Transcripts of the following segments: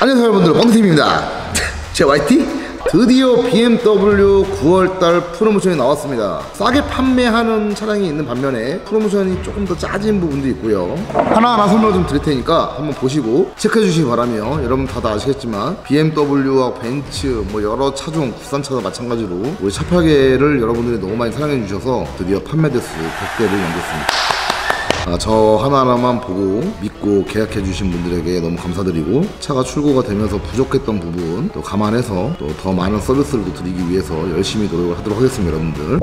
안녕하세요 여러분들, 뻥팀입니다. 제 YT 드디어 BMW 9월달 프로모션이 나왔습니다. 싸게 판매하는 차량이 있는 반면에 프로모션이 조금 더 짜진 부분도 있고요. 하나하나 설명을 좀 드릴 테니까 한번 보시고 체크해 주시기 바라며, 여러분 다들 아시겠지만 BMW와 벤츠 뭐 여러 차종 국산차도 마찬가지로 우리 차파계를 여러분들이 너무 많이 사랑해 주셔서 드디어 판매 대수 100대를 넘겼습니다. 저 하나하나만 보고 믿고 계약해 주신 분들에게 너무 감사드리고, 차가 출고가 되면서 부족했던 부분 또 감안해서 또 더 많은 서비스를 또 드리기 위해서 열심히 노력을 하도록 하겠습니다. 여러분들,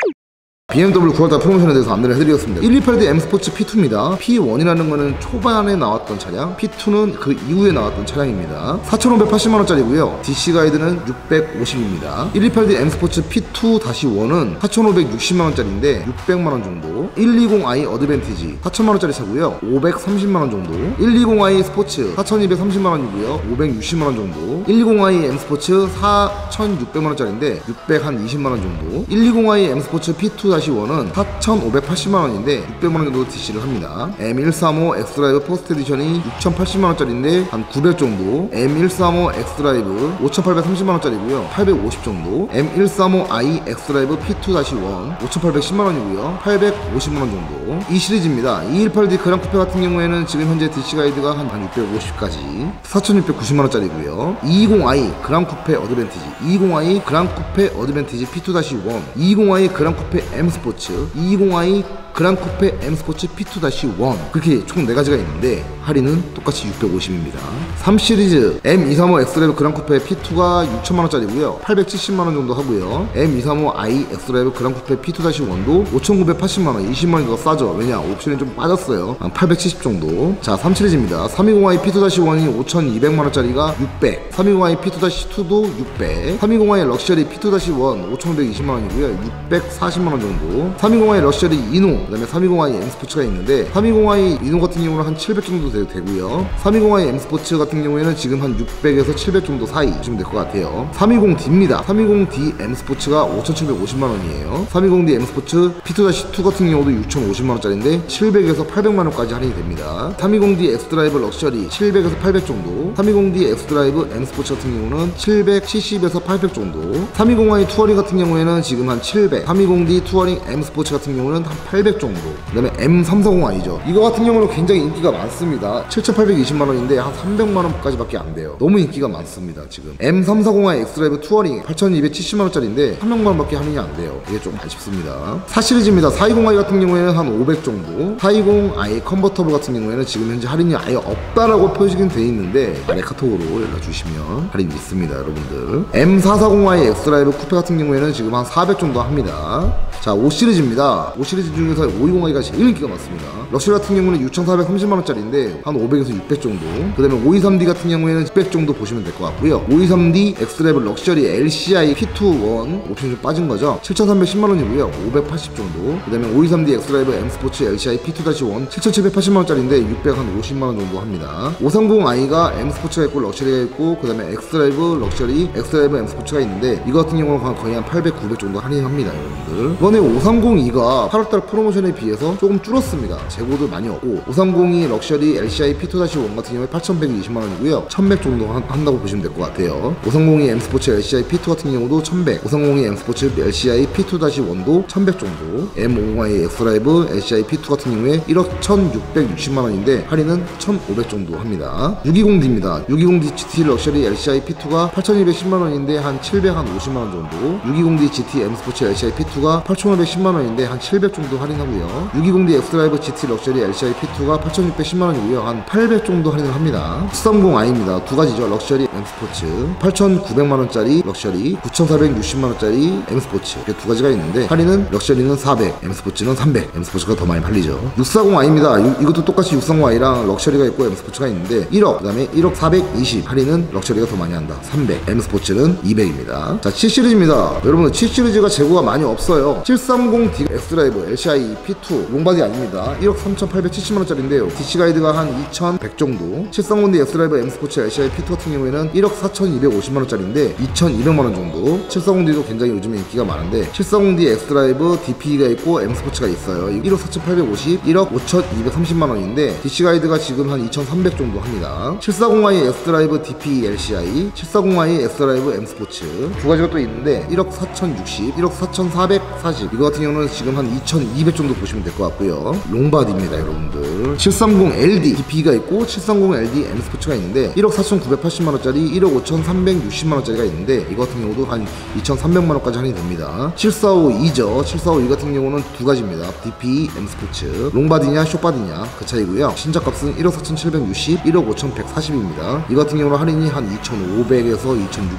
BMW 9월달 프로모션에 대해서 안내를 해드렸습니다. 128D M 스포츠 P2입니다. P1이라는 거는 초반에 나왔던 차량, P2는 그 이후에 나왔던 차량입니다. 4,580만원짜리고요 DC 가이드는 650입니다 128D M 스포츠 P2-1은 4,560만원짜리인데 600만원 정도. 120i 어드밴티지 4,000만원짜리 차고요 530만원 정도. 120i 스포츠 4,230만원이고요 560만원 정도. 120i M 스포츠 4,600만원짜리인데 620만원 정도. 120i M 스포츠 P2-1은 4,580만원인데 600만원 정도 DC를 합니다. M135 엑스드라이브 퍼스트 에디션이 6,080만원짜리인데 한 900 정도. M135 엑스드라이브 5,830만원짜리고요 850 정도. M135i 엑스드라이브 P2-1 5,810만원이고요 850만원 정도. 이 시리즈입니다. 218D 그랑 쿠페 같은 경우에는 지금 현재 DC 가이드가 한 650까지 4,690만원짜리고요 220i 그랑 쿠페 어드밴티지, 220i 그랑 쿠페 어드밴티지 P2-1, 220i 그랑 쿠페 M 스포츠, 220i 그랑 쿠페 M 스포츠 P2-1, 그렇게 총 4가지가 있는데 할인은 똑같이 650입니다 3시리즈 M235 엑스드라이브 그랑 쿠페 P2가 6천만원짜리고요 870만원 정도 하고요. M235i 엑스드라이브 그랑 쿠페 P2-1도 5,980만원, 20만원 더 싸죠. 왜냐, 옵션이 좀 빠졌어요. 한 870 정도. 자, 3시리즈입니다 320i P2-1이 5,200만원짜리가 600, 320i P2-2도 600, 320i 럭셔리 P2-1 5,520만원이고요 640만원 정도. 320i 럭셔리 이노, 그 다음에 320i M 스포츠가 있는데 320i 이노 같은 경우는 한 700 정도 되고요 320i M 스포츠 같은 경우에는 지금 한 600에서 700 정도 사이 보시면 될 것 같아요. 320D입니다 320D M 스포츠가 5,750만원이에요 320D M 스포츠 P2-2 같은 경우도 6,050만원짜리인데 700에서 800만원까지 할인이 됩니다. 320D 엑스드라이브 럭셔리 700에서 800 정도. 320D 엑스드라이브 M 스포츠 같은 경우는 770에서 800 정도. 320i 투어링 같은 경우에는 지금 한 700, 320D 투어링 M 스포츠 같은 경우는 한 800 정도. 그 다음에 M340i죠. 이거 같은 경우는 굉장히 인기가 많습니다. 7,820만원인데 한 300만원까지 밖에 안 돼요. 너무 인기가 많습니다 지금. M340i 엑스드라이브 투어링 8,270만원짜리인데 300만원 밖에 할인이 안 돼요. 이게 좀 아쉽습니다. 4시리즈입니다 420i 같은 경우에는 한 500 정도. 420i 컨버터블 같은 경우에는 지금 현재 할인이 아예 없다라고 표시는 돼 있는데 아래 카톡으로 연락 주시면 할인이 있습니다 여러분들. M440i 엑스드라이브 쿠페 같은 경우에는 지금 한 400 정도 합니다. 자, 5시리즈입니다 5시리즈 중에서 520i가 제일 인기가 많습니다. 럭셔리 같은 경우는 6,430만원짜리인데 한 500에서 600 정도. 그 다음에 523D 같은 경우에는 600 정도 보시면 될 것 같고요. 523D 엑스드라이브 럭셔리 LCI P2-1 옵션이 좀 빠진 거죠. 7,310만원이고요 580 정도. 그 다음에 523D 엑스드라이브 M 스포츠 LCI P2-1 7,780만원짜리인데 650만원 정도 합니다. 530i가 M 스포츠가 있고 럭셔리가 있고, 그 다음에 엑스드라이브 럭셔리 엑스드라이브 M 스포츠가 있는데 이거 같은 경우는 거의 한 800, 900 정도 할인합니다 여러분들. 이번에 530i가 8월달 프로모션에 비해서 조금 줄었습니다. 재고도 많이 없고, 530i 럭셔리 LCI P2-1 같은 경우에 8,120만원이고요 1,100 정도 한다고 보시면 될 것 같아요. 530i M 스포츠 LCI P2 같은 경우도 1,100, 530i M 스포츠 LCI P2-1도 1,100 정도. M50i 엑스드라이브 LCI P2 같은 경우에 1억 1,660만원인데 할인은 1,500 정도 합니다. 620D입니다 620D GT 럭셔리 LCI P2가 8,210만원인데 한 750만원 정도. 620D GT M 스포츠 LCI P2가 8,510만원인데 한 700 정도 할인하고요. 620D 엑스드라이브 GT 럭셔리 LCI P2가 8,610만원이고요 한 800 정도 할인을 합니다. 630i입니다 2가지죠. 럭셔리 M 스포츠 8,900만원짜리 럭셔리, 9,460만원짜리 M 스포츠, 이렇게 2가지가 있는데 할인은 럭셔리는 400, M 스포츠는 300. M 스포츠가 더 많이 팔리죠. 640i입니다 이것도 똑같이 630i랑 럭셔리가 있고 M 스포츠가 있는데 1억, 그 다음에 1억 420 할인은 럭셔리가 더 많이 한다 300, M 스포츠는 200입니다 자, 7시리즈입니다 여러분. 7시리즈가 재고가 많이 없어요. 730D 엑스드라이브 LCI LCI P2 롱바디 아닙니다. 1억 3,870만원짜리인데요. DC 가이드가 한 2,100 정도. 730D X드라이버 M 스포츠 LCI P2 같은 경우에는 1억 4,250만원짜리인데 2,200만원 정도. 740D도 굉장히 요즘에 인기가 많은데 740D X드라이브 DP가 있고 M 스포츠가 있어요. 1억 4,850, 1억 5,230만원인데 DC 가이드가 지금 한 2,300 정도 합니다. 740i X드라이브 DP LCI, 740i X드라이브 M 스포츠 두 가지가 또 있는데 1억 4,060, 1억 4,440 이거 같은 경우는 지금 한 2,200 정도 보시면 될 것 같고요. 롱바디입니다 여러분들. 730LD DP가 있고 730LD M 스포츠가 있는데 1억 4,980만원짜리, 1억 5,360만원짜리가 있는데 이거 같은 경우도 한 2,300만원까지 할인이 됩니다. 745E죠. 745E 같은 경우는 두 가지입니다. DP M 스포츠 롱바디냐 숏바디냐 그 차이고요. 신작값은 1억 4,760, 1억 5,140입니다. 이 같은 경우는 할인이 한 2,500에서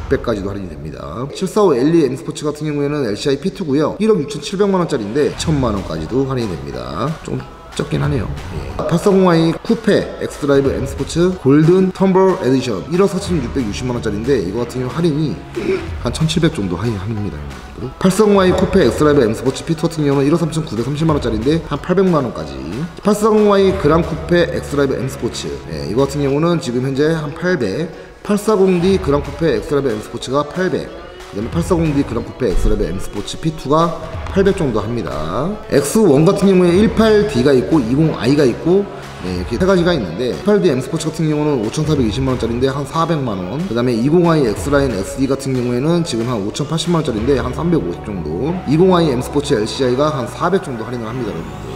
2,600까지도 할인이 됩니다. 745LE M 스포츠 같은 경우에는 LCI P2고요. 1억 6,700만원짜리인데 1,000만원까지도 할인이 됩니다. 좀 적긴 하네요. 840i 쿠페 X드라이브 M 스포츠 골든 텀블 에디션 1억 4,660만원짜리인데 이거 같은 경우 할인이 한 1,700 정도 할인합니다. 840i 쿠페 X드라이브 M 스포츠 P2 같은 경우는 1억 3,930만원짜리인데 한 800만원까지. 840i 그랑 쿠페 X드라이브 M 스포츠 이거 같은 경우는 지금 현재 한 800. 840D 그랑 쿠페 X드라이브 M 스포츠가 800. 그 다음에 840D 그랑 쿠페 X드라이브 M 스포츠 P2가 800 정도 합니다. X1 같은 경우에 18D가 있고 20i가 있고 이렇게 세 가지가 있는데 18D M 스포츠 같은 경우는 5,420만원짜리인데 한 400만원. 그 다음에 20i X라인 SD 같은 경우에는 지금 한 5,080만원짜리인데 한 350 정도. 20i M 스포츠 LCI가 한 400 정도 할인을 합니다 여러분들.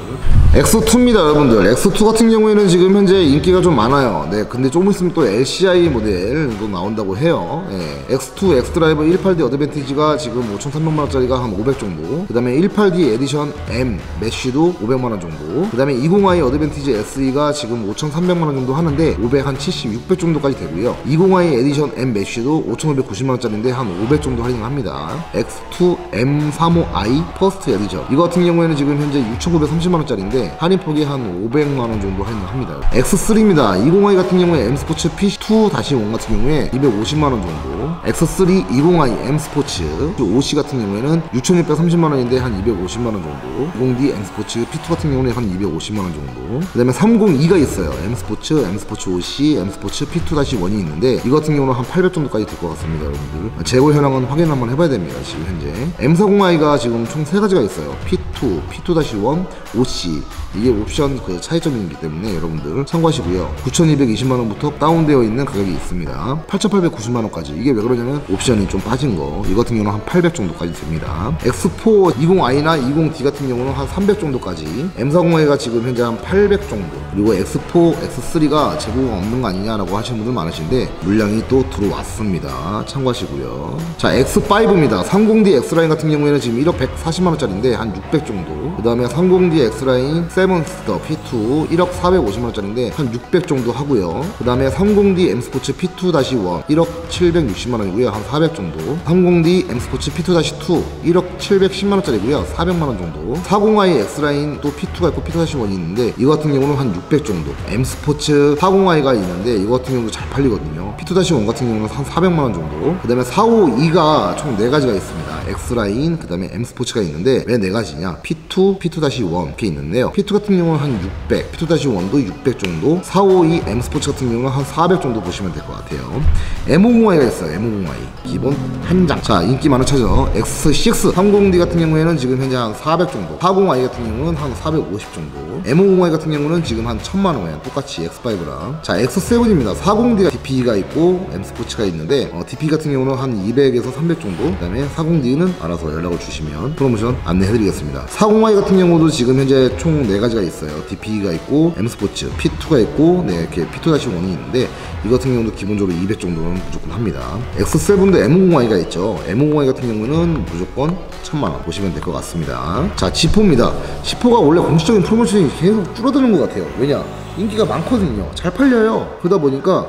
X2입니다 여러분들. X2 같은 경우에는 지금 현재 인기가 좀 많아요. 근데 조금 있으면 또 LCI 모델도 나온다고 해요. X2 X드라이브 18D 어드밴티지가 지금 5,300만원짜리가 한 500 정도. 그 다음에 18D 에디션 M 메쉬도 500만원 정도. 그 다음에 20i 어드밴티지 SE가 지금 5,300만원 정도 하는데 500 한 70, 600 정도까지 되고요. 20i 에디션 M 메쉬도 5,590만원짜리인데 한 500 정도 할인을 합니다. X2 M35i 퍼스트 에디션 이거 같은 경우에는 지금 현재 6,930만원짜리인데 할인폭이 한 500만원 정도 할인을 합니다. X3입니다. 20i 같은 경우에 M 스포츠 P2-1 같은 경우에 250만원 정도. X3 20i M 스포츠 OC 같은 경우에는 6,630만원인데 한 250만원 정도. 20D M 스포츠 P2 같은 경우는 한 250만원 정도. 그 다음에 302가 있어요. M 스포츠 OC, M 스포츠 P2-1이 있는데 이거 같은 경우는 한 800 정도까지 될 것 같습니다 여러분들. 재고 현황은 확인 한번 해봐야 됩니다. 지금 현재 M40i가 지금 총 3가지가 있어요. P2, P2-1, OC 이게 옵션 그 차이점이기 때문에 여러분들 참고하시고요. 9,220만원부터 다운되어 있는 가격이 있습니다. 8,890만원까지. 이게 왜 그러냐면 옵션이 좀 빠진 거. 이거 같은 경우는 한 800 정도까지 됩니다. X4 20i나 20D 같은 경우는 한 300 정도까지. M40i가 지금 현재 한 800 정도. 그리고 X4, X3가 재고가 없는 거 아니냐라고 하시는 분들 많으신데 물량이 또 들어왔습니다. 참고하시고요. 자, X5입니다. 30D X라인 같은 경우에는 지금 1억 140만원짜리인데 한 600 정도. 그 다음에 30D X라인 세븐스터 P2 1억 450만원짜리인데 한 600 정도 하고요. 그 다음에 30D M스포츠 P2-1 1억 760만원이고요. 한 400 정도. 30D M스포츠 P2-2 1억 710만원짜리고요. 400만원 정도. 40i X라인 또 P2가 있고 P2-1이 있는데 이거 같은 경우는 한 600 정도. M스포츠 40i가 있는데 이거 같은 경우도 잘 팔리거든요. P2-1 같은 경우는 한 400만원 정도. 그 다음에 452가 총 4가지가 있습니다. X라인 그 다음에 M스포츠가 있는데 왜 4가지냐. P2, P2-1 이렇게 있는데요. P2 같은 경우는 한 600, P2-1도 600 정도. 452 M스포츠 같은 경우는 한 400 정도 보시면 될 것 같아요. M50i가 있어요. M50i 기본 한 장. 자, 인기 많은 차죠. X6 30D 같은 경우에는 지금 현재 한 400 정도. 40i 같은 경우는 한 450 정도. M50i 같은 경우는 지금 한 1000만원. 똑같이 X5랑. 자, X7입니다. 40D가 DP가 있고 M스포츠가 있는데 DP 같은 경우는 한 200에서 300 정도. 그 다음에 40D는 알아서 연락을 주시면 프로모션 안내해드리겠습니다. 40i 같은 경우도 지금 현재 총 4가지가 있어요. DP가 있고 M스포츠, P2가 있고 이렇게 P2-1이 있는데 이거 같은 경우도 기본적으로 200 정도는 무조건 합니다. X7도 M50i가 있죠. M50i 같은 경우는 무조건 1000만원 보시면 될 것 같습니다. 자, 지포입니다. 지포가 원래 공식적인 프로모션이 계속 줄어드는 것 같아요. 왜냐? 인기가 많거든요. 잘 팔려요. 그러다 보니까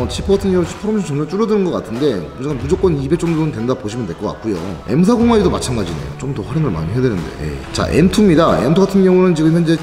지포 같은 경우 프로모션 점점 줄어드는 것 같은데 무조건 200 정도는 된다 보시면 될 것 같고요. M40i도 마찬가지네요. 좀 더 할인을 많이 해야 되는데. 자, M2입니다. M2 같은 경우는 지금 현재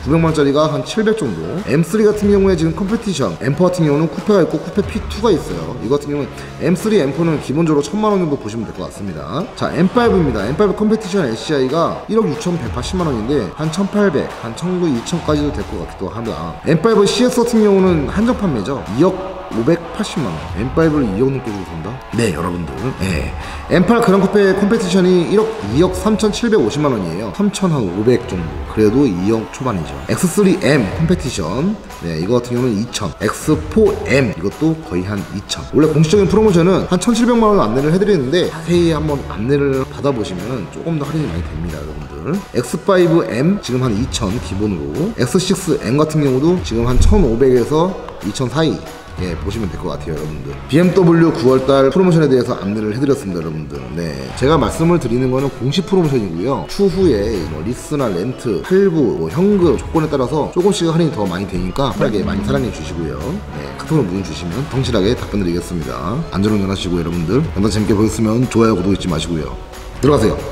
900만원짜리가 한 700 정도. M3 같은 경우에 지금 컴페티션 M4 같은 경우는 쿠페가 있고 쿠페 P2가 있어요. 이거 같은 경우는 M3, M4는 기본적으로 1000만원 정도 보시면 될 것 같습니다. 자, M5입니다. M5 컴페티션 SCI가 1억 6,180만원인데 한 1800, 한 1900, 2000까지도 될 것 같기도 합니다. M5 CS 같은 경우는 한정 판매죠. 2억 580만원. M5를 2억 넘게 주고 산다? 네, 여러분들. 네. M8 그랑 쿠페 컴페티션이 2억 3,750만원이에요. 3,500 정도. 그래도 2억 초반이죠. X3M 컴페티션. 네, 이거 같은 경우는 2,000. X4M. 이것도 거의 한 2,000. 원래 공식적인 프로모션은 한 1,700만원 안내를 해드리는데 자세히 한번 안내를 받아보시면 조금 더 할인이 많이 됩니다, 여러분들. X5M 지금 한 2,000 기본으로. X6M 같은 경우도 지금 한 1,500에서 2,000 사이. 예, 보시면 될 것 같아요, 여러분들. BMW 9월달 프로모션에 대해서 안내를 해드렸습니다, 여러분들. 네, 제가 말씀을 드리는 거는 공식 프로모션이고요. 추후에 뭐 리스나 렌트, 할부, 뭐 현금 조건에 따라서 조금씩 할인이 더 많이 되니까 편하게 많이 사랑해 주시고요. 네, 카톡으로 문의 주시면 성실하게 답변드리겠습니다. 안전운전 하시고 여러분들 영상 재밌게 보셨으면 좋아요, 구독 잊지 마시고요. 들어가세요.